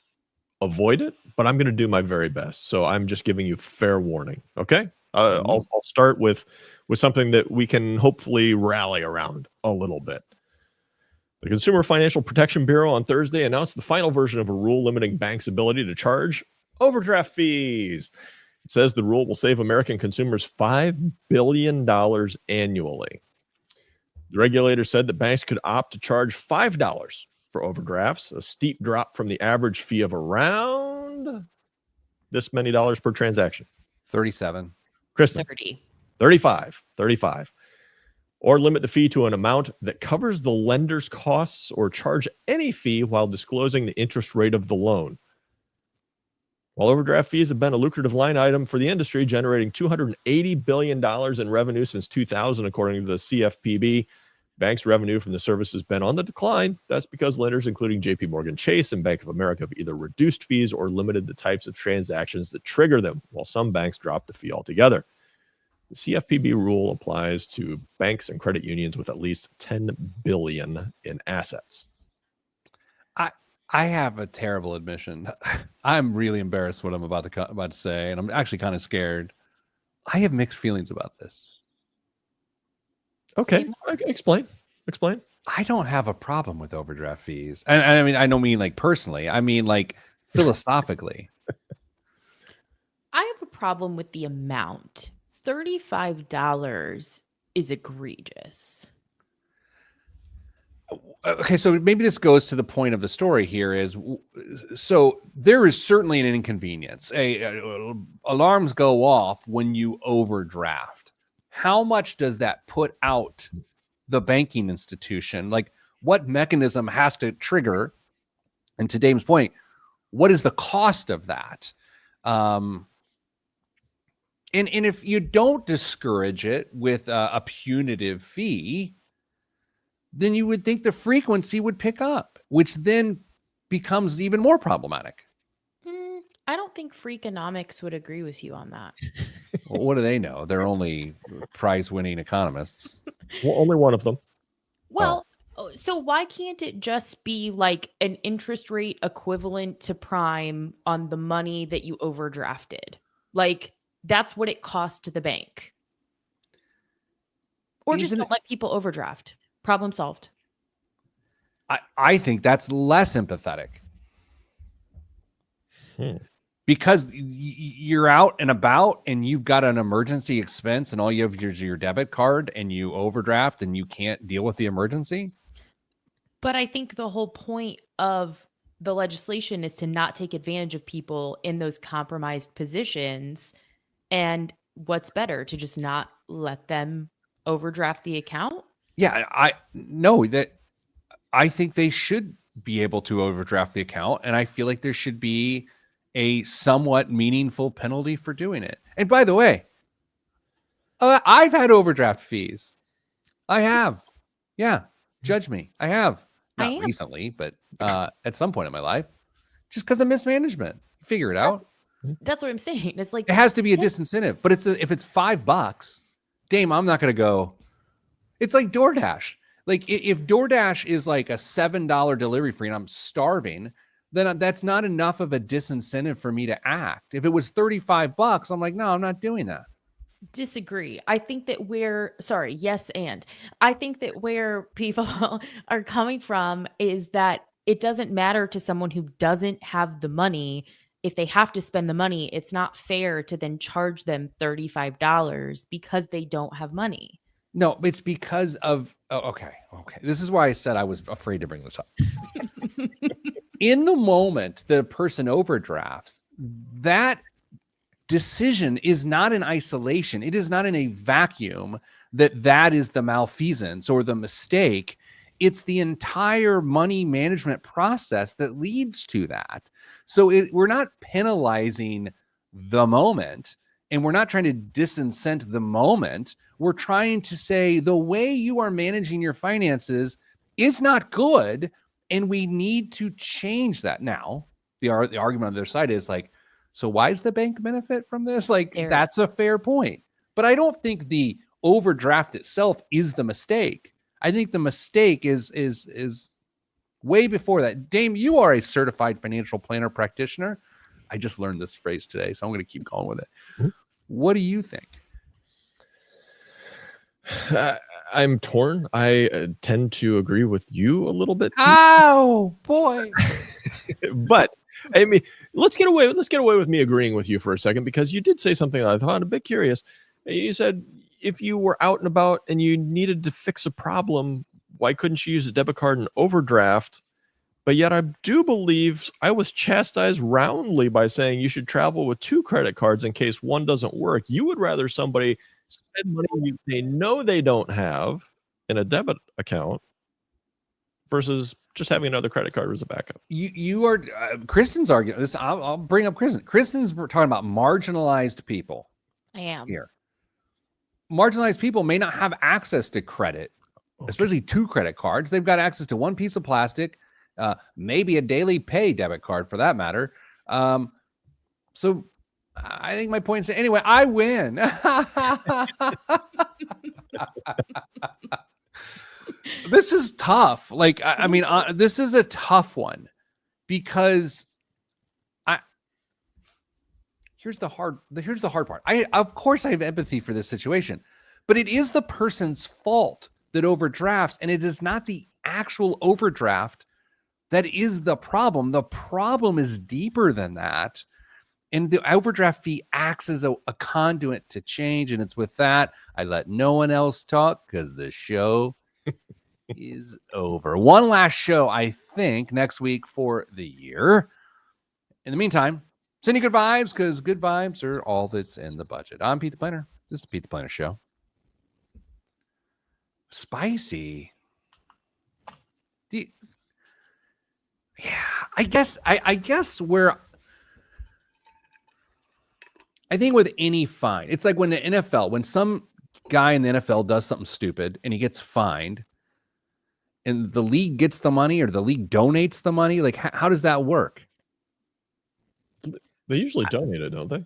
avoid it, but I'm going to do my very best. So I'm just giving you fair warning. Okay? I'll start with something that we can hopefully rally around a little bit. The Consumer Financial Protection Bureau on Thursday announced the final version of a rule limiting banks' ability to charge overdraft fees. It says the rule will save American consumers $5 billion annually. The regulator said that banks could opt to charge $5 for overdrafts, a steep drop from the average fee of around this many dollars per transaction. 37. Kristen, 30. 35. Or limit the fee to an amount that covers the lender's costs or charge any fee while disclosing the interest rate of the loan. While overdraft fees have been a lucrative line item for the industry, generating $280 billion in revenue since 2000, according to the CFPB, banks' revenue from the service has been on the decline. That's because lenders, including JP Morgan Chase and Bank of America, have either reduced fees or limited the types of transactions that trigger them, while some banks drop the fee altogether. The CFPB rule applies to banks and credit unions with at least $10 billion in assets. I have a terrible admission. I'm really embarrassed what I'm about to say, and I'm actually kind of scared. I have mixed feelings about this. Okay, explain. I don't have a problem with overdraft fees. And I mean, I don't mean like personally. I mean like philosophically. I have a problem with the amount. $35 is egregious. Okay, so maybe this goes to the point of the story here is, so there is certainly an inconvenience. Alarms go off when you overdraft. How much does that put out the banking institution? Like, what mechanism has to trigger? And to Dame's point, what is the cost of that? And if you don't discourage it with a punitive fee, then you would think the frequency would pick up, which then becomes even more problematic. I don't think Freakonomics would agree with you on that. Well, what do they know? They're only prize-winning economists. Well, only one of them. Well, so why can't it just be like an interest rate equivalent to prime on the money that you overdrafted? Like, that's what it costs to the bank. Or just don't let people overdraft. Problem solved. I think that's less empathetic. Because you're out and about and you've got an emergency expense and all you have is your debit card and you overdraft and you can't deal with the emergency. But I think the whole point of the legislation is to not take advantage of people in those compromised positions. And what's better, to just not let them overdraft the account? Yeah, I think they should be able to overdraft the account, and I feel like there should be a somewhat meaningful penalty for doing it. And by the way, I've had overdraft fees. I have. Yeah, judge me. I have. Not recently, but at some point in my life, just because of mismanagement. Figure it out. That's what I'm saying. It's like, it has to be a disincentive, but if it's $5, Dame, I'm not going to go. It's like DoorDash. Like if DoorDash is like a $7 delivery fee and I'm starving, then that's not enough of a disincentive for me to act. If it was $35, I'm like, no, I'm not doing that. Disagree. I think that I think that where people are coming from is that it doesn't matter to someone who doesn't have the money. If they have to spend the money, it's not fair to then charge them $35 because they don't have money. No, it's because of, okay. This is why I said I was afraid to bring this up. In the moment the person overdrafts, that decision is not in isolation. It is not in a vacuum that is the malfeasance or the mistake. It's the entire money management process that leads to that. So we're not penalizing the moment. And we're not trying to disincent the moment. We're trying to say the way you are managing your finances is not good, and we need to change that. Now, the argument on the other side is like, so why does the bank benefit from this? Like, that's a fair point. But I don't think the overdraft itself is the mistake. I think the mistake is way before that. Dame, you are a certified financial planner practitioner. I just learned this phrase today, so I'm going to keep going with it. What do you think? I'm torn. I tend to agree with you a little bit, Oh boy. but I mean, let's get away with me agreeing with you for a second, because you did say something I thought a bit curious. You said if you were out and about and you needed to fix a problem, why couldn't you use a debit card and overdraft? But yet I do believe I was chastised roundly by saying you should travel with 2 credit cards in case one doesn't work. You would rather somebody spend money they know they don't have in a debit account versus just having another credit card as a backup. You are Kristen's arguing this. I'll bring up Kristen. Kristen's talking about marginalized people I am. here. Marginalized people may not have access to credit, especially 2 credit cards. They've got access to one piece of plastic, maybe a daily pay debit card for that matter. So I think my point is, anyway, I win. This is tough. Like, I mean, this is a tough one because here's the hard part. Of course I have empathy for this situation, but it is the person's fault that overdrafts, and it is not the actual overdraft that is the problem. The problem is deeper than that. And the overdraft fee acts as a conduit to change. And it's with that, I let no one else talk because the show is over. One last show, I think, next week for the year. In the meantime, sending good vibes, because good vibes are all that's in the budget. I'm Pete the Planner. This is Pete the Planner Show. Spicy. Yeah, I guess where I think with any fine, it's like when the NFL, when some guy in the NFL does something stupid and he gets fined and the league gets the money or the league donates the money, like how does that work? They usually donate it, don't they?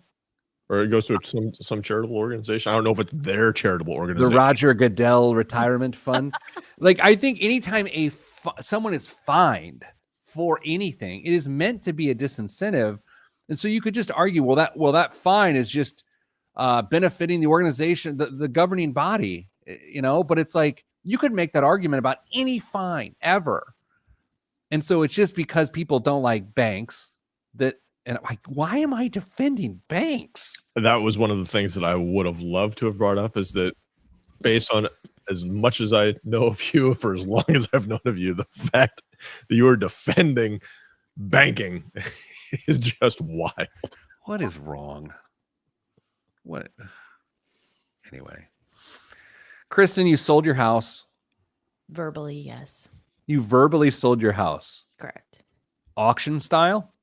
Or it goes to some charitable organization. I don't know if it's their charitable organization. The Roger Goodell Retirement Fund. Like, I think anytime someone is fined for anything, it is meant to be a disincentive. And so you could just argue, well, that fine is just benefiting the organization, the governing body, but it's like, you could make that argument about any fine ever. And so it's just because people don't like banks and I'm like, why am I defending banks? That was one of the things that I would have loved to have brought up, is that based on as much as I know of you, for as long as I've known of you, the fact that you are defending banking is just wild. What is wrong? What? Anyway, Kristen, you sold your house. Verbally, yes. You verbally sold your house. Correct. Auction style?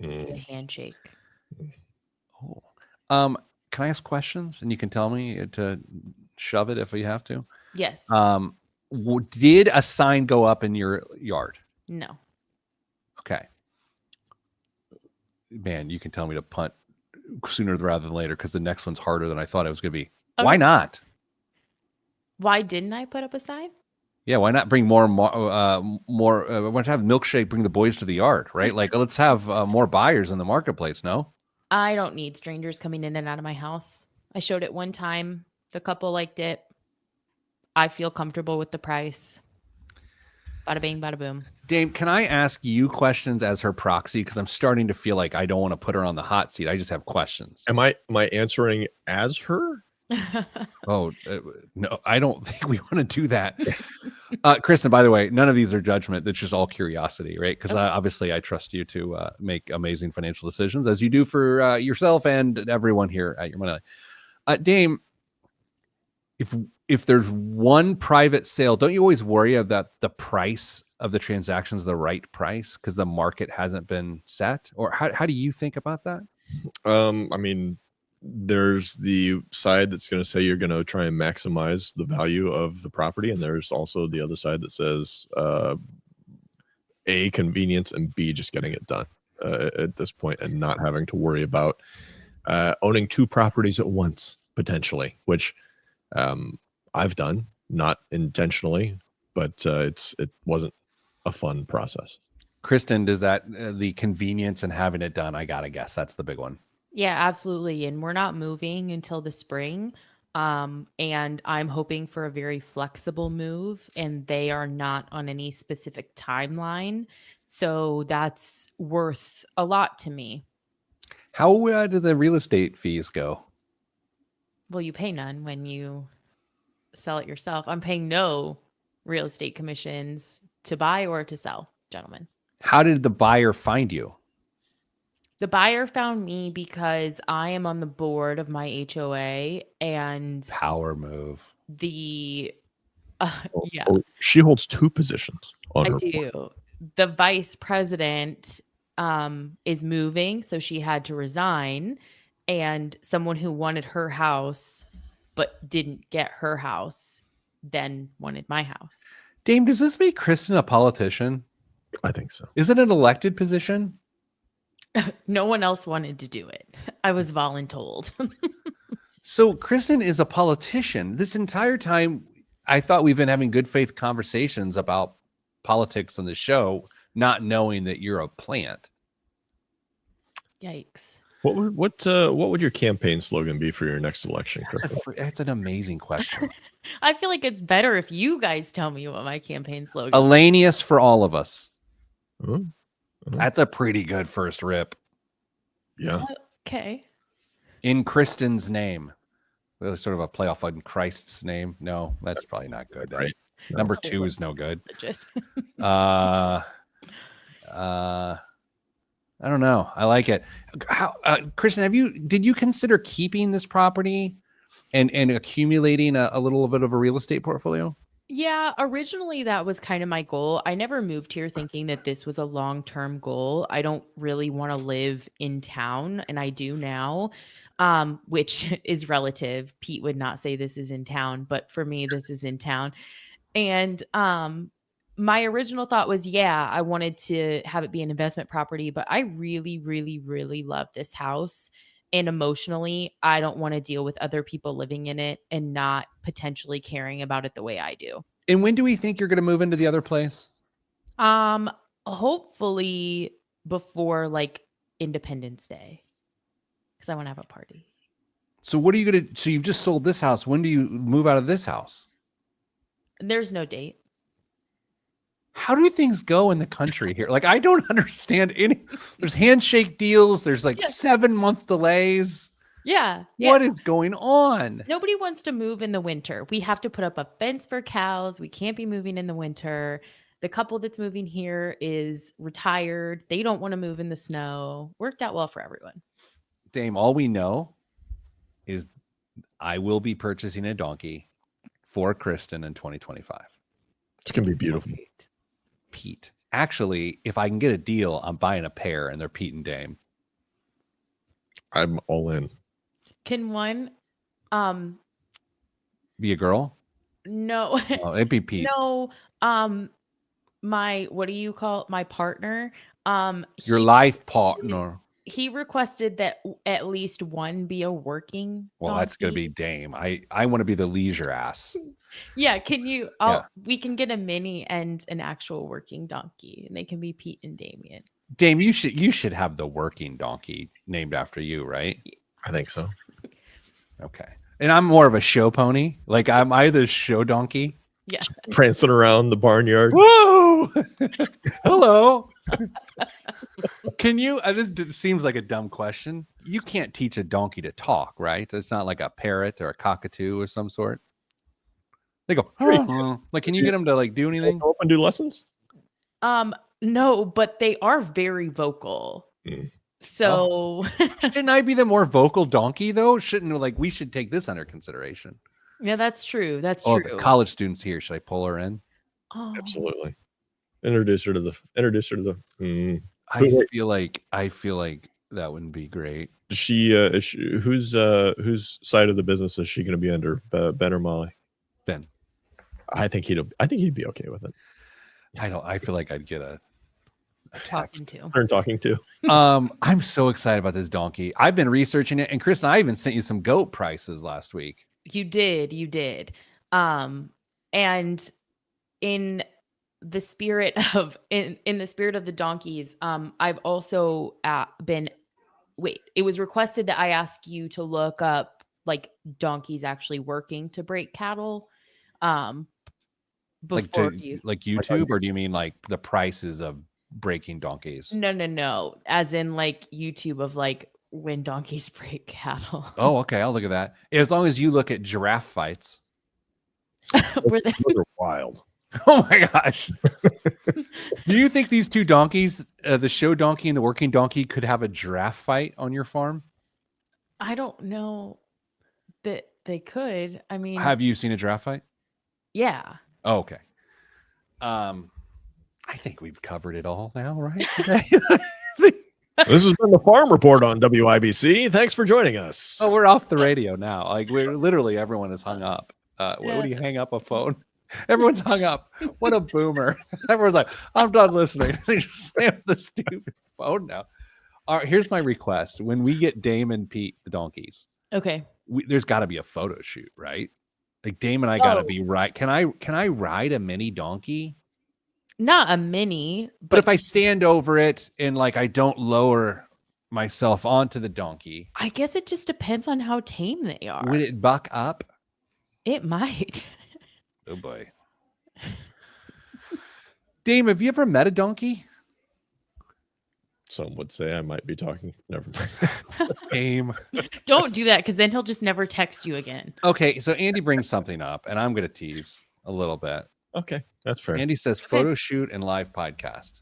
A handshake. Oh. Can I ask questions and you can tell me to shove it if you have to? Yes. Did a sign go up in your yard? No. Okay. Man, you can tell me to punt sooner rather than later, because the next one's harder than I thought it was going to be. Okay. Why not? Why didn't I put up a sign? Yeah, why not bring more? Why not have milkshake bring the boys to the yard, right? Like, let's have more buyers in the marketplace. No, I don't need strangers coming in and out of my house. I showed it one time. The couple liked it. I feel comfortable with the price. Bada bing, bada boom. Dame, can I ask you questions as her proxy? Because I'm starting to feel like I don't want to put her on the hot seat. I just have questions. Am I answering as her? Oh, no, I don't think we want to do that. Kristen, by the way, none of these are judgment. It's just all curiosity, right? Because obviously I trust you to make amazing financial decisions, as you do for yourself and everyone here at Your Money Line. Dame, if there's one private sale, don't you always worry about the price of the transactions, the right price, because the market hasn't been set? Or how do you think about that? I mean, there's the side that's going to say you're going to try and maximize the value of the property, and there's also the other side that says A, convenience, and B, just getting it done at this point and not having to worry about owning 2 properties at once, potentially, which I've done, not intentionally, but it wasn't a fun process. Kristen, does that the convenience and having it done, I gotta guess that's the big one. Yeah, absolutely. And we're not moving until the spring. And I'm hoping for a very flexible move, and they are not on any specific timeline. So that's worth a lot to me. How do the real estate fees go? Well, you pay none when you sell it yourself. I'm paying no real estate commissions to buy or to sell, gentlemen. How did the buyer find you? The buyer found me because I am on the board of my HOA, and Power move. the yeah, Oh, she holds 2 positions on I her board. do. The vice president is moving, so she had to resign, and someone who wanted her house but didn't get her house then wanted my house. Dame, does this make Kristen a politician? I think so. Is it an elected position? No one else wanted to do it. I was voluntold. So Kristen is a politician. This entire time, I thought we've been having good faith conversations about politics on the show, not knowing that you're a plant. Yikes. What would your campaign slogan be for your next election, Chris? That's an amazing question. I feel like it's better if you guys tell me what my campaign slogan is. Elanius for all of us. Oh, That's a pretty good first rip. yeah. Okay. In Kristen's name. Really sort of a playoff on Christ's name. No, that's probably not good. Right. No. Number 2 is no good. Just I don't know. I like it. How, Kristen, did you consider keeping this property and accumulating a little bit of a real estate portfolio? Yeah, originally that was kind of my goal. I never moved here thinking that this was a long-term goal. I don't really want to live in town, and I do now, which is relative. Pete would not say this is in town, but for me, this is in town. And my original thought was, yeah, I wanted to have it be an investment property, but I really, really, really love this house. And emotionally, I don't want to deal with other people living in it and not potentially caring about it the way I do. And when do we think you're going to move into the other place? Hopefully before like Independence Day, because I want to have a party. So what are you going to, so you've just sold this house. When do you move out of this house? There's no date. How do things go in the country here? Like, I don't understand there's handshake deals. There's like 7-month delays. Yeah. What is going on? Nobody wants to move in the winter. We have to put up a fence for cows. We can't be moving in the winter. The couple that's moving here is retired. They don't want to move in the snow. Worked out well for everyone. Dame, all we know is I will be purchasing a donkey for Kristen in 2025. It's going to be beautiful. Pete. Actually, if I can get a deal, I'm buying a pair and they're Pete and Dame. I'm all in. Can one Be a girl? no Oh, it'd be Pete. no my what do you call my partner? Your life partner. He requested that at least one be a working Well, that's going to donkey. be Dame. I want to be the leisure ass. Yeah, can you we can get a mini and an actual working donkey, and they can be Pete and Damien. Dame, you should have the working donkey named after you, right? I think so. Okay. And I'm more of a show pony. Like, am I the show donkey? Yeah. Prancing around the barnyard. Whoa! Hello. Can you? This seems like a dumb question. You can't teach a donkey to talk, right? It's not like a parrot or a cockatoo or some sort. They go, like, can you get them to like do anything? Go up and do lessons? No, but they are very vocal. So Shouldn't I be the more vocal donkey though? Shouldn't we should take this under consideration? yeah, that's true. That's Oh, true. the college students here. Should I pull her in? Oh, Absolutely. Introduce her to the. I feel like that wouldn't be great. Is she whose side of the business is she going to be under, Ben or Molly? Ben. I think he'd be okay with it. I feel like I'd get a talking to. Turn talking to. I'm so excited about this donkey. I've been researching it, and Chris and I even sent you some goat prices last week. You did. And in the spirit of the donkeys, I've also it was requested that I ask you to look up like donkeys actually working to break cattle. Like Before to, you, like YouTube, or do you mean like the prices of breaking donkeys? no, as in like YouTube of like when donkeys break cattle. Oh, okay. I'll look at that. As long as you look at giraffe fights. Were they- Those are wild. Oh my gosh. Do you think these two donkeys, the show donkey and the working donkey, could have a giraffe fight on your farm? I don't know that they could. I mean, Have you seen a giraffe fight? yeah. Oh, okay. I think we've covered it all now, right? This has been the Farm Report on WIBC. Thanks for joining us. Oh, we're off the radio now. Like we're literally everyone is hung up. What do you hang up a phone? Everyone's hung up. What a boomer. Everyone's like, I'm done listening. They just slam the stupid phone now. All right, here's my request. When we get Dame and Pete, the donkeys, Okay. there's got to be a photo shoot, right? Like Dame and I got to Oh. be right. Can I ride a mini donkey? Not a mini, But if I stand over it and like I don't lower myself onto the donkey, I guess it just depends on how tame they are. would it buck up? It might. Oh boy. Dame, have you ever met a donkey? Some would say I might be talking. Never mind. Dame. Don't do that because then he'll just never text you again. Okay, so Andy brings something up, and I'm going to tease a little bit. Okay, that's fair. Andy says photo shoot and live podcast.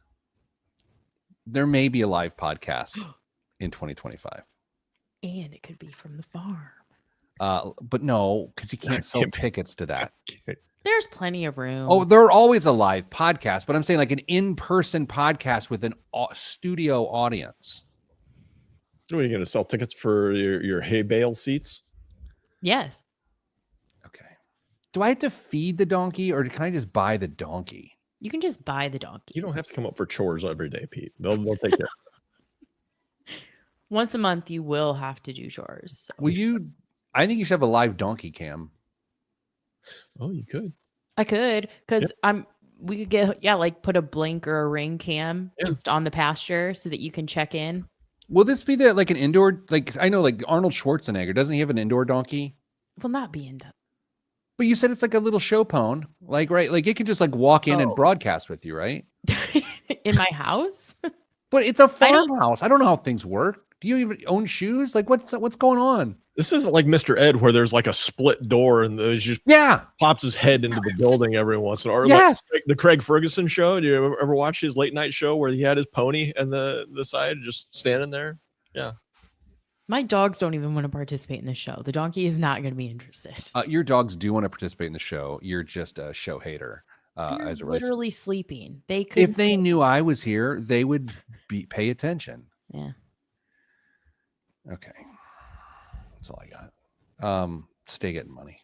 There may be a live podcast in 2025. And it could be from the farm. But no, because you can't sell tickets to that. There's plenty of room. Oh, there are always a live podcast, but I'm saying like an in-person podcast with an studio audience. What are you going to sell tickets for your hay bale seats? yes. Okay. Do I have to feed the donkey, or can I just buy the donkey? You can just buy the donkey. You don't have to come up for chores every day, Pete. They'll take care. Once a month, you will have to do chores. So. Will you? I think you should have a live donkey cam. Oh, you could. I could, because we could get like put a blink or a ring cam just on the pasture so that you can check in. Will this be like an indoor? Like I know, like Arnold Schwarzenegger, doesn't he have an indoor donkey? Will not be in. But you said it's like a little show pone, like right? Like it can just like walk in and broadcast with you, right? in my house. But it's a farmhouse. I don't know how things work. Do you even own shoes? Like what's going on? This isn't like Mr. Ed where there's like a split door and he just pops his head into the building every once in a while. Yes. Like the Craig Ferguson show. Do you ever watch his late night show where he had his pony and the side just standing there? Yeah. My dogs don't even want to participate in the show. The donkey is not going to be interested. Your dogs do want to participate in the show. You're just a show hater. They're As it relates. literally sleeping. They could. If they knew I was here, they would pay attention. Yeah. Okay. That's all I got. Stay getting money.